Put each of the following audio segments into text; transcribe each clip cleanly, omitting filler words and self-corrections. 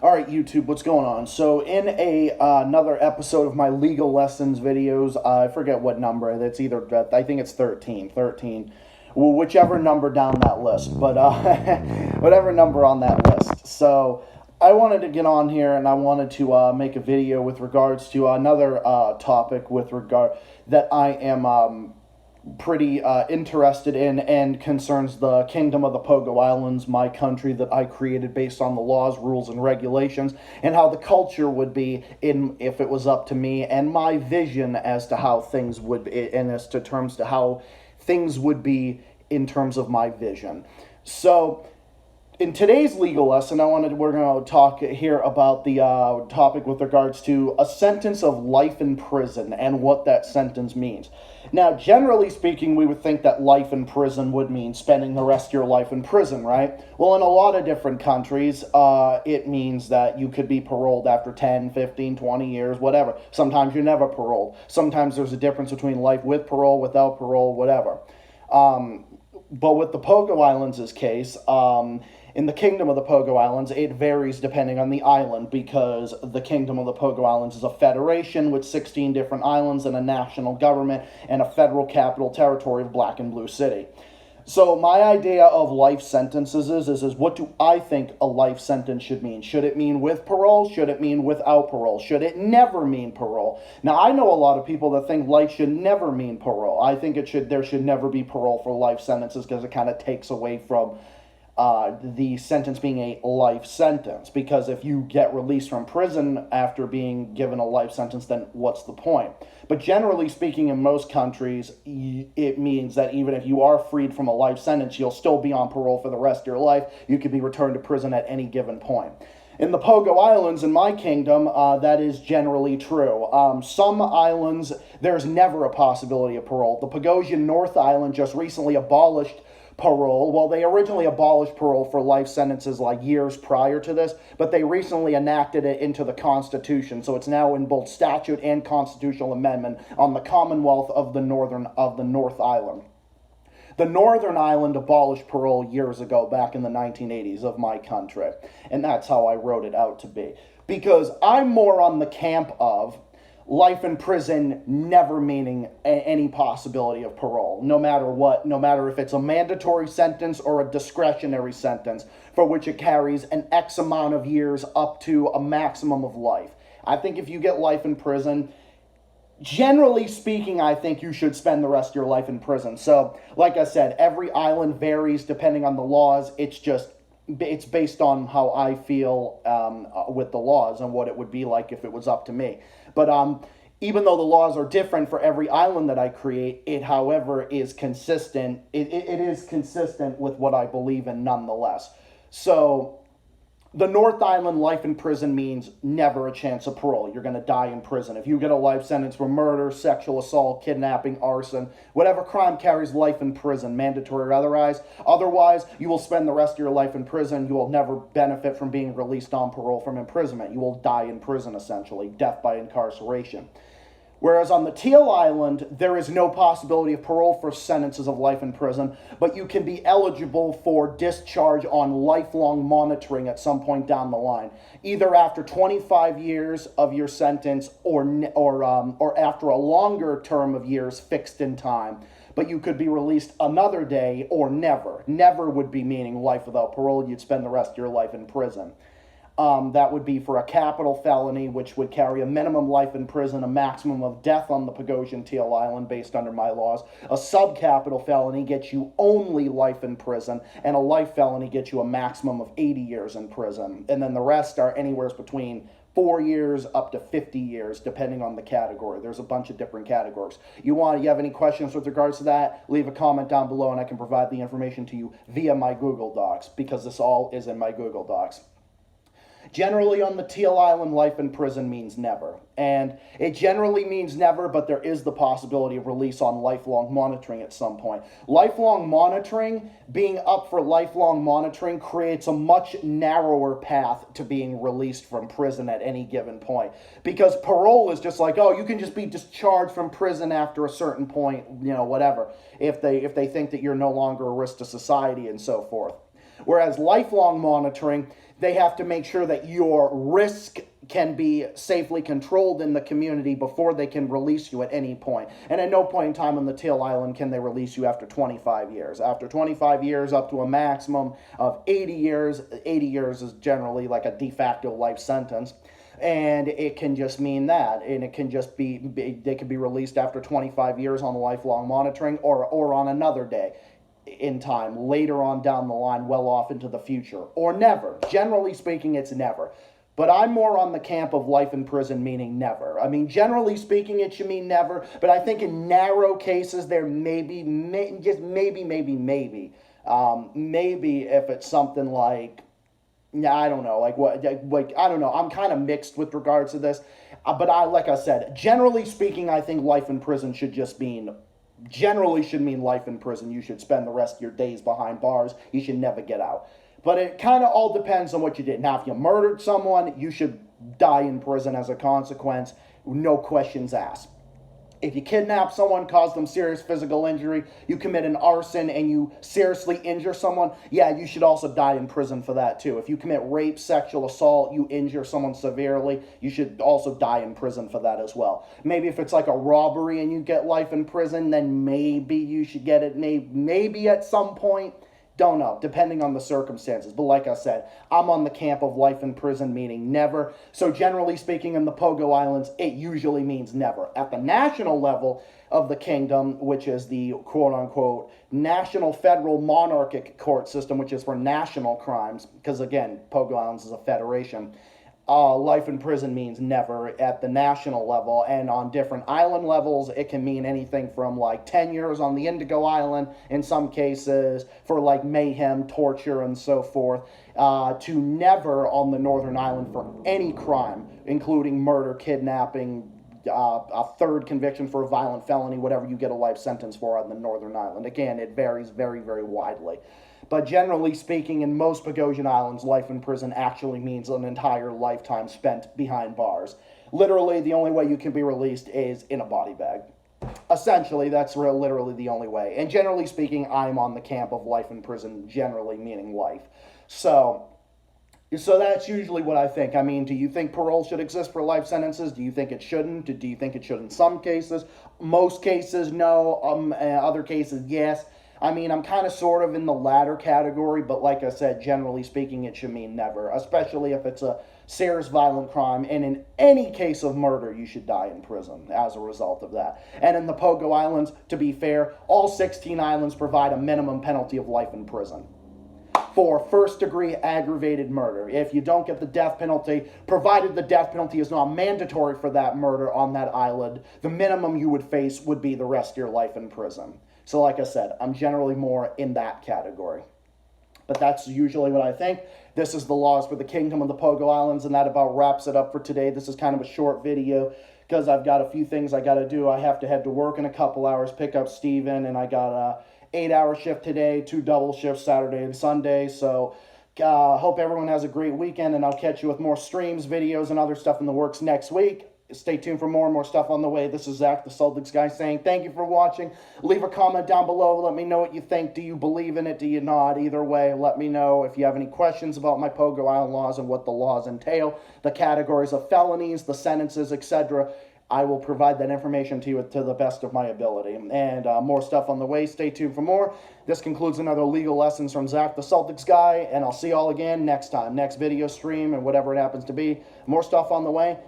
All right, YouTube, what's going on? So in another episode of my legal lessons videos, I forget what number. That's either, I think it's 13, well, whichever number down that list, but whatever number on that list. So I wanted to get on here and I wanted to make a video with regards to another topic with regard that I am pretty interested in and concerns the kingdom of the Pogo Islands, my country that I created based on the laws, rules, and regulations, and how the culture would be if it was up to me, and my vision as to how things would be, and as to terms to how things would be in terms of my vision. So in today's legal lesson, we're going to talk here about the topic with regards to a sentence of life in prison and what that sentence means. Now, generally speaking, we would think that life in prison would mean spending the rest of your life in prison, right? Well, in a lot of different countries, it means that you could be paroled after 10, 15, 20 years, whatever. Sometimes you're never paroled. Sometimes there's a difference between life with parole, without parole, whatever. But with the Pogo Islands' case, in the Kingdom of the Pogo Islands, it varies depending on the island because the Kingdom of the Pogo Islands is a federation with 16 different islands and a national government and a federal capital territory of Black and Blue City. So my idea of life sentences is what do I think a life sentence should mean? Should it mean with parole? Should it mean without parole? Should it never mean parole? Now, I know a lot of people that think life should never mean parole. I think there should never be parole for life sentences because it kind of takes away from the sentence being a life sentence, because if you get released from prison after being given a life sentence, then what's the point? But generally speaking, in most countries, it means that even if you are freed from a life sentence, you'll still be on parole for the rest of your life. You could be returned to prison at any given point. In the Pogo Islands, in my kingdom, that is generally true. Some islands, there's never a possibility of parole. The Pagosian North Island just recently abolished parole. Well, they originally abolished parole for life sentences like years prior to this, but they recently enacted it into the Constitution, so it's now in both statute and constitutional amendment on the Commonwealth of the North Island. The Northern Island abolished parole years ago, back in the 1980s of my country, and that's how I wrote it out to be. Because I'm more on the camp of life in prison never meaning any possibility of parole, no matter what, no matter if it's a mandatory sentence or a discretionary sentence for which it carries an X amount of years up to a maximum of life. I think if you get life in prison, generally speaking, I think you should spend the rest of your life in prison. So, like I said, every island varies depending on the laws. It's based on how I feel with the laws and what it would be like if it was up to me. But even though the laws are different for every island that I create, it, however, is consistent. It is consistent with what I believe in nonetheless. So the North Island life in prison means never a chance of parole. You're going to die in prison. If you get a life sentence for murder, sexual assault, kidnapping, arson, whatever crime carries life in prison, mandatory or otherwise, you will spend the rest of your life in prison. You will never benefit from being released on parole from imprisonment. You will die in prison, essentially, death by incarceration. Whereas on the Teal Island, there is no possibility of parole for sentences of life in prison, but you can be eligible for discharge on lifelong monitoring at some point down the line, either after 25 years of your sentence or after a longer term of years fixed in time. But you could be released another day or never. Never would be meaning life without parole. You'd spend the rest of your life in prison. That would be for a capital felony, which would carry a minimum life in prison, a maximum of death on the Pagosian Teal Island based under my laws. A subcapital felony gets you only life in prison, and a life felony gets you a maximum of 80 years in prison. And then the rest are anywhere between 4 years up to 50 years, depending on the category. There's a bunch of different categories. You have any questions with regards to that? Leave a comment down below, and I can provide the information to you via my Google Docs, because this all is in my Google Docs. Generally, on the Teal Island, life in prison means never. And it generally means never, but there is the possibility of release on lifelong monitoring at some point. Lifelong monitoring, being up for lifelong monitoring, creates a much narrower path to being released from prison at any given point. Because parole is just like, oh, you can just be discharged from prison after a certain point, whatever, if they think that you're no longer a risk to society and so forth. Whereas lifelong monitoring, they have to make sure that your risk can be safely controlled in the community before they can release you at any point. And at no point in time on the Teal Island can they release you after 25 years. After 25 years, up to a maximum of 80 years. 80 years is generally like a de facto life sentence. And it can just mean that. And it can just be, they could be released after 25 years on lifelong monitoring or on another day in time, later on down the line, well off into the future. Or never. Generally speaking, it's never. But I'm more on the camp of life in prison, meaning never. I mean, generally speaking, it should mean never. But I think in narrow cases, there maybe if it's something like, I don't know, I don't know. I'm kind of mixed with regards to this. But like I said, generally speaking, I think life in prison should mean life in prison. You should spend the rest of your days behind bars. You should never get out. But it kind of all depends on what you did. Now, if you murdered someone, you should die in prison as a consequence, no questions asked. If you kidnap someone, cause them serious physical injury, you commit an arson and you seriously injure someone, yeah, you should also die in prison for that too. If you commit rape, sexual assault, you injure someone severely, you should also die in prison for that as well. Maybe if it's like a robbery and you get life in prison, then maybe you should get it maybe at some point. Don't know, depending on the circumstances. But like I said, I'm on the camp of life in prison, meaning never. So generally speaking, in the Pogo Islands, it usually means never. At the national level of the kingdom, which is the quote-unquote national federal monarchic court system, which is for national crimes, because again, Pogo Islands is a federation, life in prison means never at the national level. And on different island levels, it can mean anything from like 10 years on the Indigo Island, in some cases, for like mayhem, torture, and so forth, to never on the Northern Island for any crime, including murder, kidnapping, a third conviction for a violent felony, whatever you get a life sentence for on the Northern Island. Again, it varies very, very widely. But generally speaking, in most Pagosian Islands, life in prison actually means an entire lifetime spent behind bars. Literally, the only way you can be released is in a body bag. Essentially, that's literally the only way. And generally speaking, I'm on the camp of life in prison, generally meaning life. So that's usually what I think. I mean, do you think parole should exist for life sentences? Do you think it shouldn't? Do you think it should in some cases? Most cases, no. Other cases, yes. I mean, I'm kind of sort of in the latter category, but like I said, generally speaking, it should mean never, especially if it's a serious violent crime, and in any case of murder, you should die in prison as a result of that. And in the Pogo Islands, to be fair, all 16 islands provide a minimum penalty of life in prison for first-degree aggravated murder. If you don't get the death penalty, provided the death penalty is not mandatory for that murder on that island, the minimum you would face would be the rest of your life in prison. So like I said, I'm generally more in that category. But that's usually what I think. This is the laws for the Kingdom of the Pogo Islands, and that about wraps it up for today. This is kind of a short video because I've got a few things I got to do. I have to head to work in a couple hours, pick up Steven, and I got a 8-hour shift today, 2 double shifts Saturday and Sunday. So hope everyone has a great weekend, and I'll catch you with more streams, videos, and other stuff in the works next week. Stay tuned for more and more stuff on the way. This is Zach, the Celtics guy, saying thank you for watching. Leave a comment down below. Let me know what you think. Do you believe in it? Do you not? Either way, let me know. If you have any questions about my Pogo Island laws and what the laws entail, the categories of felonies, the sentences, etc., I will provide that information to you to the best of my ability. And more stuff on the way. Stay tuned for more. This concludes another legal lessons from Zach, the Celtics guy, and I'll see you all again next time. Next video stream and whatever it happens to be. More stuff on the way.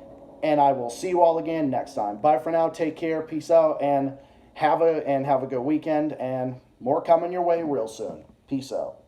And I will see you all again next time. Bye for now. Take care. Peace out. And have a good weekend. And more coming your way real soon. Peace out.